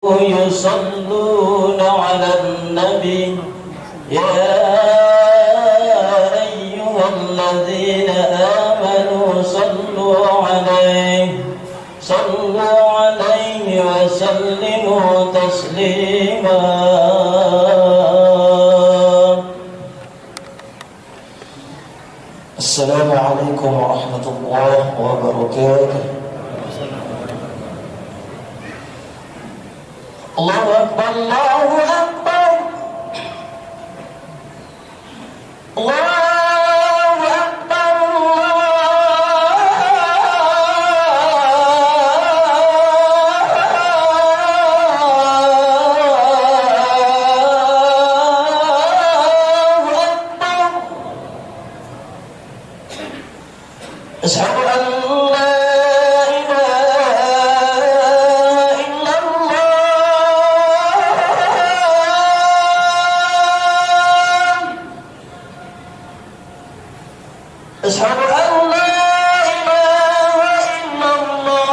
يصلون على النبي يا أيها الذين آمنوا صلوا عليه وسلموا تسليما. السلام عليكم ورحمة الله وبركاته. الله أكبر الله أكبر الله أكبر الله أكبر. أشهد أن لا أشهد أن لا إله إلا الله.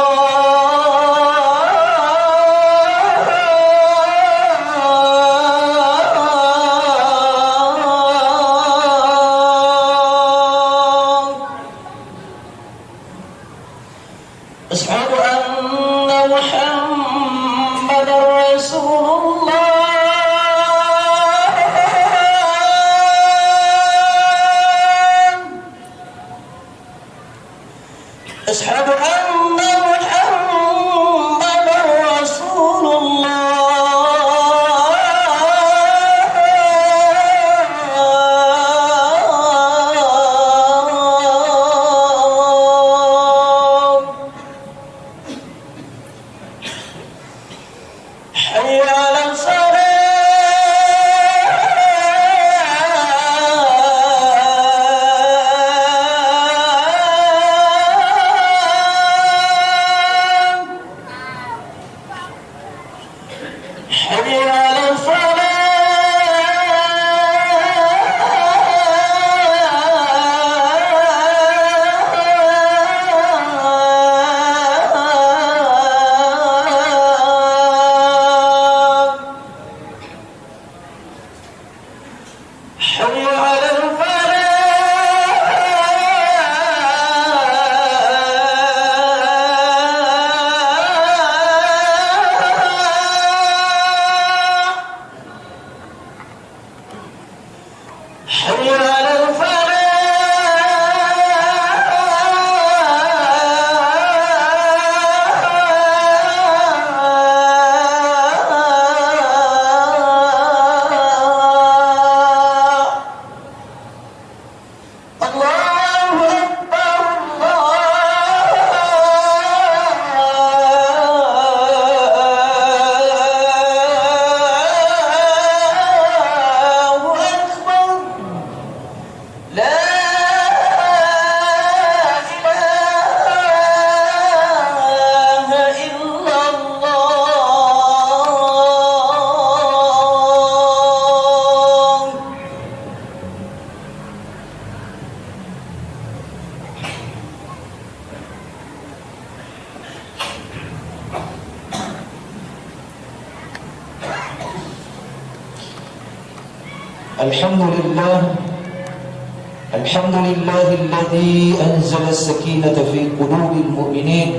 أشهد أن محمدا رسول الله. أشهد أن محمدا رسول الله. حي على الصلاة. حي على الفلاح. حي على حي على الفلاح. الله أكبر الله أكبر. لا إله إلا الله. الحمد لله الذي أنزل السكينة في قلوب المؤمنين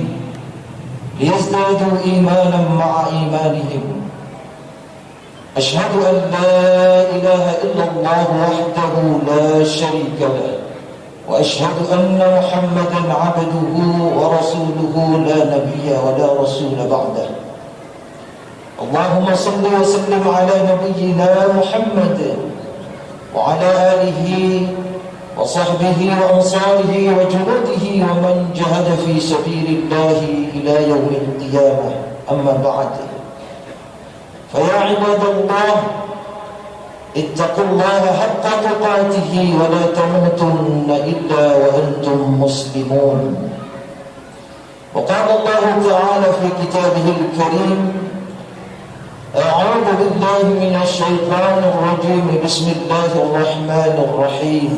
ليزدادوا إيمانا مع إيمانهم. أشهد أن لا إله إلا الله وحده لا شريك له، وأشهد أن محمدا عبده ورسوله لا نبي ولا رسول بعده. اللهم صل وسلم على نبينا محمد وعلى آله وصحبه وأنصاره وجنوده ومن جهد في سبيل الله إلى يوم القيامة. أما بعد، فيا عباد الله، اتقوا الله حق تقاته ولا تموتن إلا وأنتم مسلمون. وقال الله تعالى في كتابه الكريم: أعوذ بالله من الشيطان الرجيم، بسم الله الرحمن الرحيم.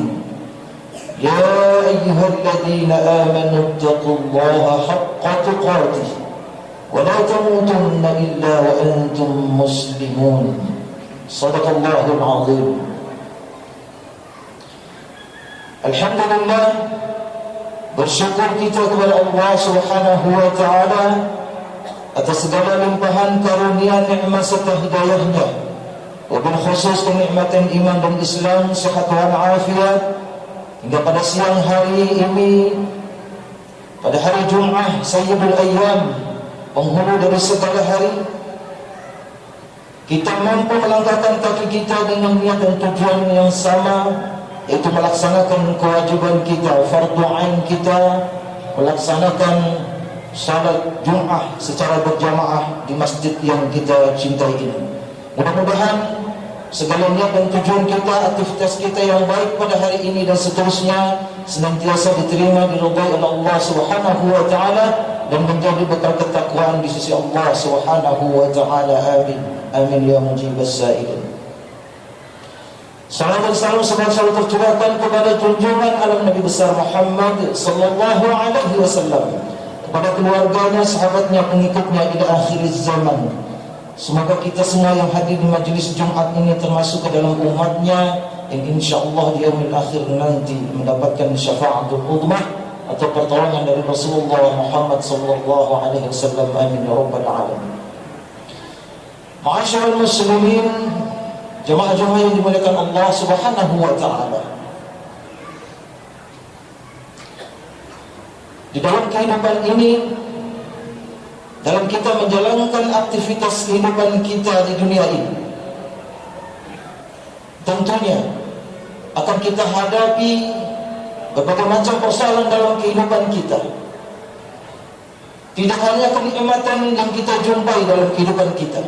يا أيها الذين آمنوا اتقوا الله حق تقاته ولا تموتن إلا وأنتم مسلمون. صدق الله العظيم. Alhamdulillah, bersyukur kita kepada Allah Subhanahu wa taala atas segala limpahan karunia nikmat serta hidayahnya, wabil khusus kenikmatan iman dan Islam, sehat wal afiat, hingga pada siang hari ini, pada hari Jumat Sayyidul Ayyam, penghulu dari segala hari, kita mampu melangkahkan kaki kita dengan niat dan tujuan yang sama, yaitu melaksanakan kewajiban kita, fardu ain kita, melaksanakan salat Jumat secara berjamaah di masjid yang kita cintai ini. Mudah-mudahan segala niat dan tujuan kita, aktivitas kita yang baik pada hari ini dan seterusnya senantiasa diterima, diridhai oleh Allah Subhanahu wa taala dan menjadi bekal ketakwaan di sisi Allah Subhanahu wa taala. Amin. Amin ya mujibas sa'ilin. Salam dan salam selalu tercurahkan kepada junjungan alam Nabi besar Muhammad sallallahu alaihi wasallam, kepada keluarganya, sahabatnya, pengikutnya ila akhir zaman. Semoga kita semua yang hadir di majlis Jumat ini termasuk ke dalam umatnya yang insyaallah di yaumil akhir nanti mendapatkan syafaatul uzmah atau pertolongan dari Rasulullah Muhammad sallallahu alaihi wasallam. Amin ya rabbal alamin. Ma'asyiral muslimin, jemaah-jemaah yang dimuliakan Allah Subhanahu wa taala. Di dalam kehidupan ini, dalam kita menjalankan aktivitas kehidupan kita di dunia ini, tentunya akan kita hadapi berbagai macam persoalan dalam kehidupan kita. Tidak hanya kenikmatan yang kita jumpai dalam kehidupan kita,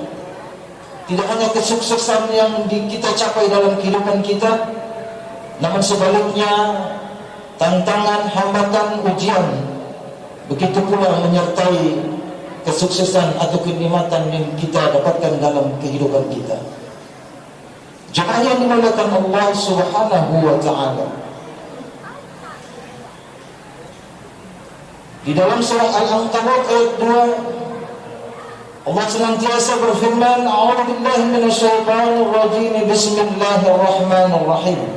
tidak hanya kesuksesan yang kita capai dalam kehidupan kita, namun sebaliknya tantangan, hambatan, ujian begitu pula menyertai kesuksesan atau kenikmatan yang kita dapatkan dalam kehidupan kita. Jemaah yang dimuliakan Allah Subhanahu wa taala, di dalam surah Al-Ankabut ayat 2, Allah senantiasa berfirman, a'udzu billahi minasyaitonir rajim, bismillahirrahmanirrahim.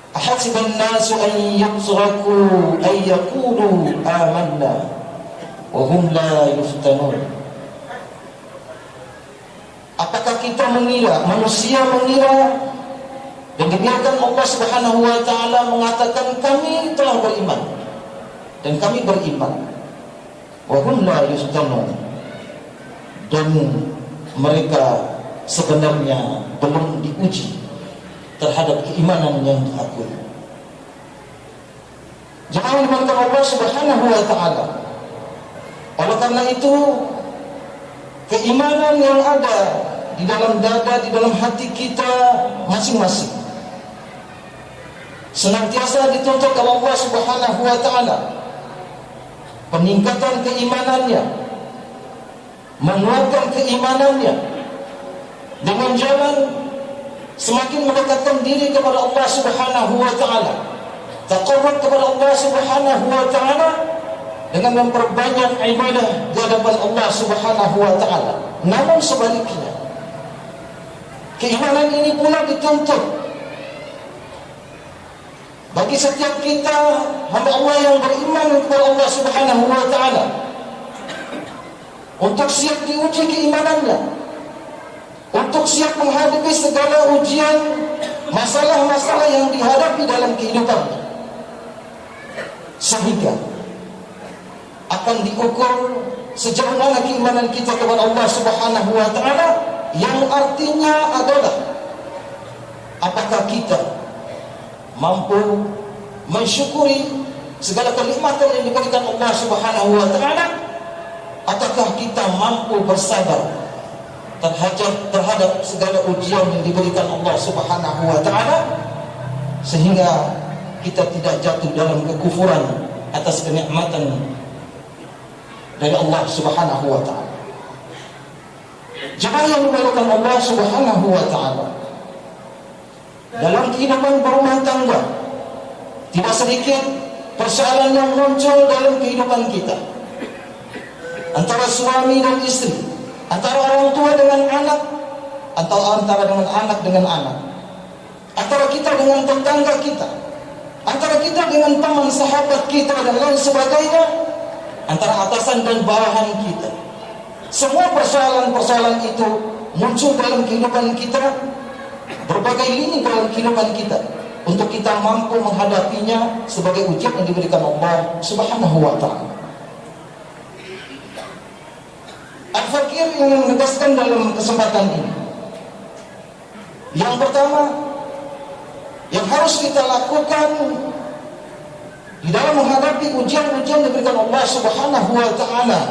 Ahasiban nasu an yutraku ay yaqulu amanna wa hum la yuftanun. Apakah kita mengira, manusia mengira, dan dibiarkan Allah Subhanahu wa taala mengatakan kami telah beriman dan kami beriman, wa hum la yuftanun, dan mereka sebenarnya belum diuji terhadap keimanan yang diakui. Jangan dimakan Allah Subhanahu wa taala. Oleh karena itu, keimanan yang ada di dalam dada, di dalam hati kita masing-masing senantiasa dituntut oleh Allah Subhanahu wa taala peningkatan keimanannya, menguatkan keimanannya dengan jalan semakin mendekatkan diri kepada Allah Subhanahu wa taala, taqarrub kepada Allah Subhanahu wa taala dengan memperbanyak ibadah di hadapan Allah Subhanahu wa taala. Namun sebaliknya, keimanan ini pula dituntut bagi setiap kita hamba Allah yang beriman kepada Allah Subhanahu wa taala untuk siap diuji keimanannya, untuk siap menghadapi segala ujian, masalah-masalah yang dihadapi dalam kehidupannya, sehingga akan diukur sejauh mana keimanan kita kepada Allah Subhanahu wa taala, yang artinya adalah apakah kita mampu mensyukuri segala kenikmatan yang diberikan Allah Subhanahu wa taala, ataukah kita mampu bersabar terhadap segala ujian yang diberikan Allah Subhanahu wa taala, sehingga kita tidak jatuh dalam kekufuran atas kenikmatan dari Allah Subhanahu wa taala. Jemaah yang dimuliakan Allah Subhanahu wa taala, dalam kehidupan berumah tangga tidak sedikit persoalan yang muncul dalam kehidupan kita. antara suami dan istri, antara orang tua dengan anak, atau antara dengan anak dengan anak, antara kita dengan tetangga kita, antara kita dengan teman sahabat kita dan lain sebagainya, antara atasan dan bawahan kita. Semua persoalan-persoalan itu muncul dalam kehidupan kita, berbagai lini dalam kehidupan kita, untuk kita mampu menghadapinya sebagai ujian yang diberikan Allah Subhanahu wa ta'ala. Al-Fakir yang menegaskan dalam kesempatan ini, yang pertama yang harus kita lakukan di dalam menghadapi ujian-ujian yang diberikan Allah Subhanahu wa ta'ala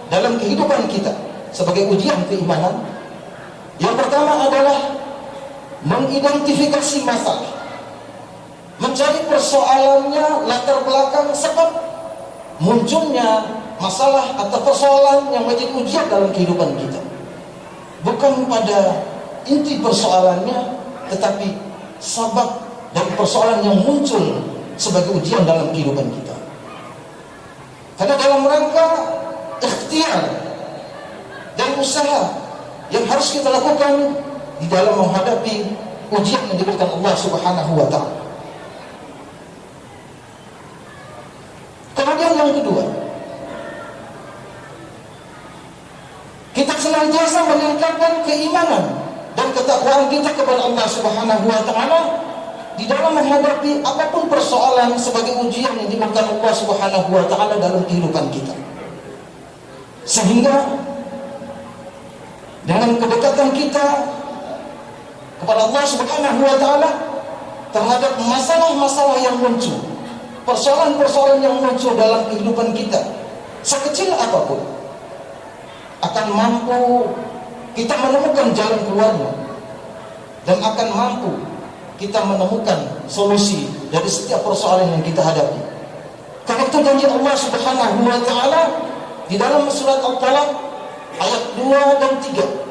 dalam kehidupan kita sebagai ujian keimanan, yang pertama adalah mengidentifikasi masalah, mencari persoalannya, latar belakang sebab munculnya masalah atau persoalan yang menjadi ujian dalam kehidupan kita. Bukan pada inti persoalannya, tetapi sebab dari persoalan yang muncul sebagai ujian dalam kehidupan kita. Karena dalam rangka ikhtiar dan usaha yang harus kita lakukan di dalam menghadapi ujian yang diberikan Allah Subhanahu wa ta'ala. Kemudian yang kedua, kita senantiasa meningkatkan keimanan dan ketakwaan kita kepada Allah Subhanahu wa ta'ala di dalam menghadapi apapun persoalan sebagai ujian yang diberikan Allah Subhanahu wa ta'ala dalam kehidupan kita. Sehingga dengan kedekatan kita kepada Allah Subhanahu wa ta'ala terhadap masalah-masalah yang muncul, persoalan-persoalan yang muncul dalam kehidupan kita, sekecil apapun, akan mampu kita menemukan jalan keluarnya, dan akan mampu kita menemukan solusi dari setiap persoalan yang kita hadapi. Karena itu janji Allah Subhanahu wa ta'ala di dalam surat Al-Talaq ayat 2 dan 3.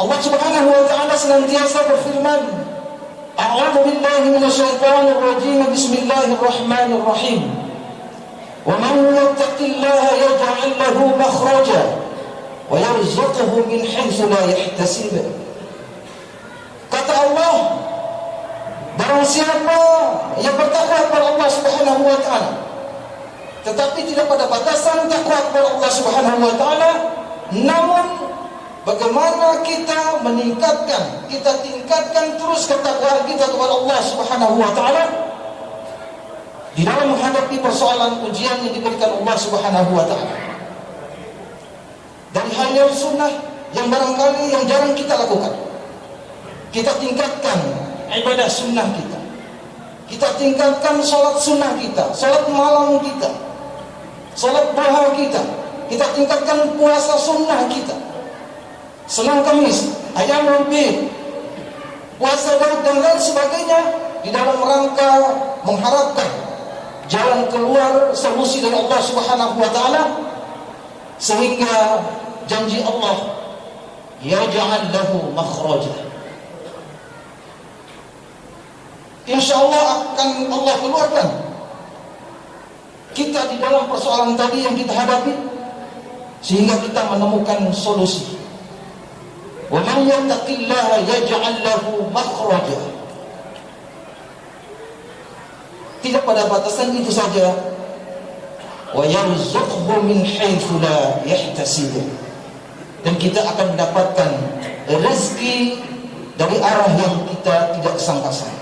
Allah Subhanahu wa ta'ala senantiasa berfirman, A'udzu billahi minasyaitonir rajim, bismillahirrahmanirrahim. Wa man yattaqillaha yaj'al lahu makhraja wa yarzuqhu min haitsu la yahtasib. Kata Allah, barang siapa yang bertakwa kepada Allah Subhanahu wa ta'ala, tetapi tidak pada batasan takwa kepada Allah Subhanahu wa ta'ala, namun bagaimana kita meningkatkan, kita tingkatkan terus ketakwaan kita kepada Allah Subhanahu wa ta'ala di dalam menghadapi persoalan ujian yang diberikan Allah Subhanahu wa ta'ala. Dari hal yang sunnah yang barangkali yang jarang kita lakukan, kita tingkatkan ibadah sunnah kita, kita tingkatkan salat sunnah kita, salat malam kita, salat duha kita tingkatkan puasa sunnah kita, Senin Kamis, Ayyamul Bid, puasa Daud dan lain sebagainya, di dalam rangka mengharapkan jalan keluar, solusi dari Allah Subhanahu wa ta'ala, sehingga janji Allah, yaj'al lahu makhraja, insyaallah akan Allah keluarkan kita di dalam persoalan tadi yang kita hadapi, sehingga kita menemukan solusi. Wa man yattaqillaha yaj'al lahu makhraja. Tidak pada batasan itu saja, wa yarzuqhu min haitsu la yahtasib. Dan kita akan mendapatkan rezeki dari arah yang kita tidak sangka-sangka.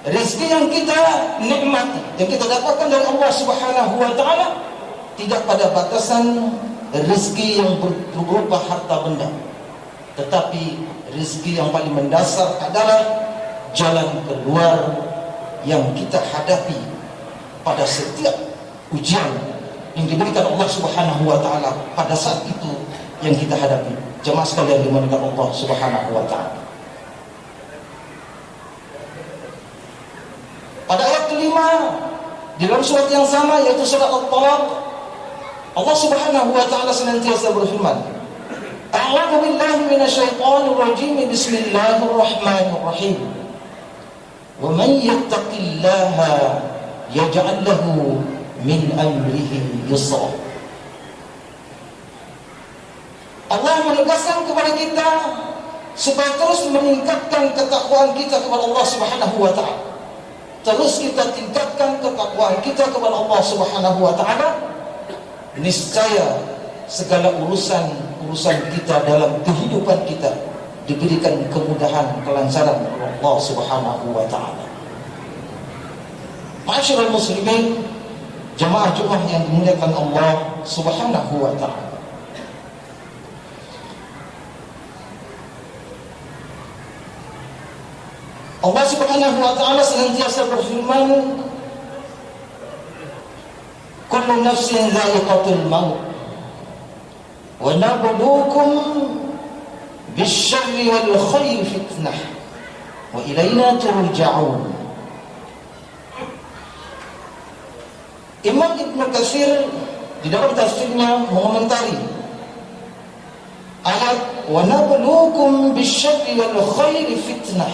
Rezeki yang kita nikmati, yang kita dapatkan dari Allah Subhanahu wa ta'ala, tidak pada batasan rezeki yang berupa harta benda, tetapi rezeki yang paling mendasar adalah jalan keluar yang kita hadapi pada setiap ujian yang diberikan Allah Subhanahu wa ta'ala pada saat itu yang kita hadapi. Jemaah sekalian dimuliakan Allah Subhanahu wa ta'ala. Pada ayat kelima di dalam surat yang sama, yaitu surat Al-Talaq, Allah Subhanahu wa ta'ala senantiasa berfirman, A'udzu billahi minasyaitonir rajim, bismillahirrahmanirrahim. Wa man yattaqillaha yaj'al lahu min amrihi yusra. menjelaskan kepada kita supaya terus meningkatkan ketakwaan kita kepada Allah Subhanahu wa taala. Terus kita tingkatkan ketakwaan kita kepada Allah Subhanahu wa taala, niscaya segala urusan kita dalam kehidupan kita diberikan kemudahan, kelancaran oleh Allah Subhanahu wa taala. Ma'asyiral muslimin, jemaah Jumat yang dimuliakan Allah Subhanahu wa taala. Allah Subhanahu wa taala senantiasa berfirman, "Kullu nafsin dha'iqatul maut wa nabluukum bisyarri wal khairi fitnah wa ilaina turja'un." Imam Ibnu Katsir di dalam tafsirnya mengomentari ayat "wa nabluukum bisyarri wal khairi fitnah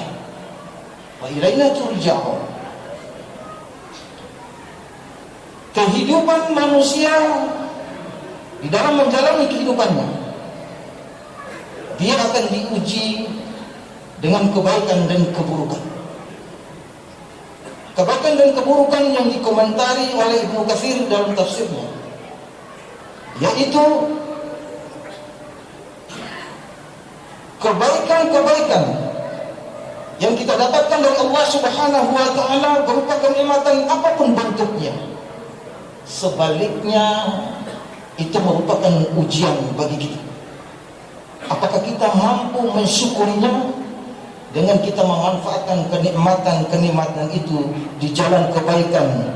wa ilaina turja'un." Kehidupan manusia di dalam menjalani kehidupannya, dia akan diuji dengan kebaikan dan keburukan. Kebaikan dan keburukan yang dikomentari oleh Ibnu Katsir dalam tafsirnya, yaitu kebaikan-kebaikan yang kita dapatkan dari Allah Subhanahu wa taala berupa kenikmatan apapun bentuknya. Sebaliknya, itu merupakan ujian bagi kita. Apakah kita mampu mensyukurinya dengan kita memanfaatkan kenikmatan itu di jalan kebaikan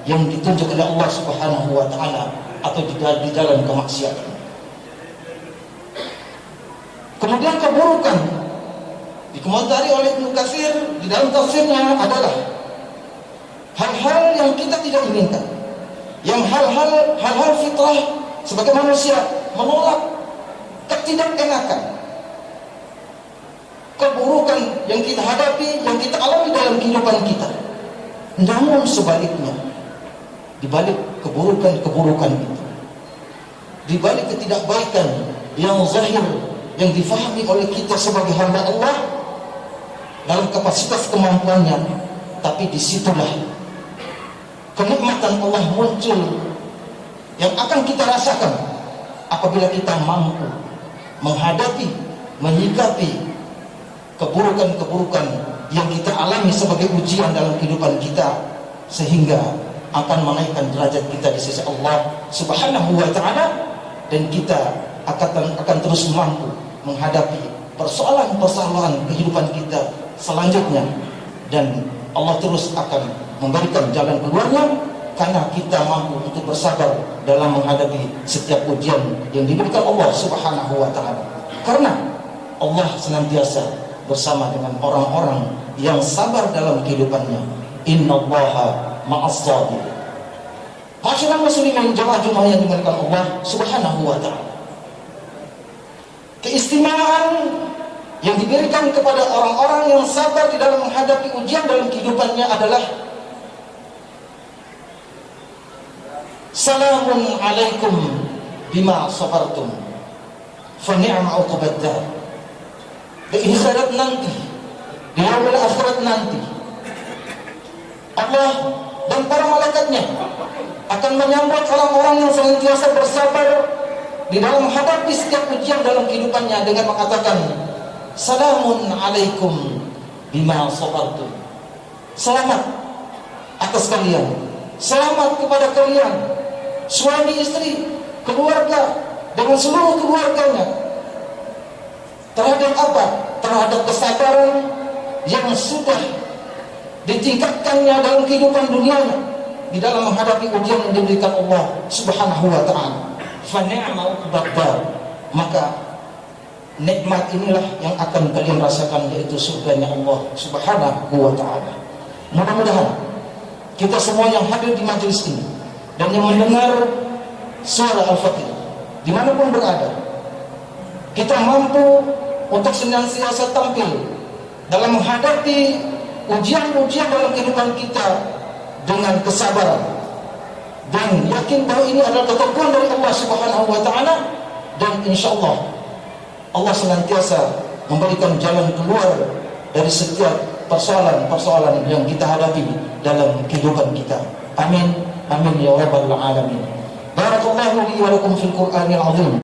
yang ditunjuk oleh Allah Subhanahu wa taala atau di jalan kemaksiatan. Kemudian keburukan dikomentari oleh Ibnu Katsir di dalam tafsirnya adalah hal-hal yang kita tidak inginkan, yang hal-hal fitrah sebagai manusia menolak, ketidakenakan, keburukan yang kita hadapi, yang kita alami dalam kehidupan kita. Namun sebaliknya, di balik keburukan itu, di balik ketidakbaikan yang zahir yang difahami oleh kita sebagai hamba Allah dalam kapasitas kemampuannya, tapi disitulah kenikmatan Allah muncul yang akan kita rasakan apabila kita mampu menghadapi, menyikapi keburukan-keburukan yang kita alami sebagai ujian dalam kehidupan kita, sehingga akan menaikkan derajat kita di sisi Allah Subhanahu wa taala, dan kita akan terus mampu menghadapi persoalan-persoalan kehidupan kita selanjutnya, dan Allah terus akan memberikan jalan keluarnya karena kita mampu untuk bersabar dalam menghadapi setiap ujian yang diberikan Allah Subhanahu wa taala. Karena Allah senantiasa bersama dengan orang-orang yang sabar dalam kehidupannya. Innallaha ma'as sabirin. Masyarakat muslimin jemaah yang dimuliakan Allah Subhanahu wa taala. Keistimewaan yang diberikan kepada orang-orang yang sabar di dalam menghadapi ujian dalam kehidupannya adalah salamun alaikum bima sabartum fa ni'ma uqbad dar. Di akhirat nanti, di yaumil akhirat nanti, Allah dan para malaikatnya akan menyambut orang-orang yang senantiasa bersabar di dalam menghadapi setiap ujian dalam kehidupannya dengan mengatakan salamun alaikum bima sabartum. Selamat atas kalian, selamat kepada kalian, suami istri, keluarga, dengan seluruh keluarganya. Terhadap apa? Terhadap kesabaran yang sudah ditingkatkannya dalam kehidupan dunianya di dalam menghadapi ujian yang diberikan Allah Subhanahu wa taala. Fa ni'ma uqbad dar. Maka nikmat inilah yang akan kalian rasakan, yaitu surganya Allah Subhanahu wa taala. Mudah-mudahan kita semua yang hadir di majelis ini dan yang mendengar suara Al-Fatihah dimanapun berada, kita mampu untuk senantiasa tampil dalam menghadapi ujian-ujian dalam kehidupan kita dengan kesabaran, dan yakin bahwa ini adalah ketentuan dari Allah Subhanahu wa taala, dan insyaallah Allah senantiasa memberikan jalan keluar dari setiap persoalan-persoalan yang kita hadapi dalam kehidupan kita. Amin. Amin ya rabbal alamin. Barakallahu li wa lakum fil Qur'anil azim.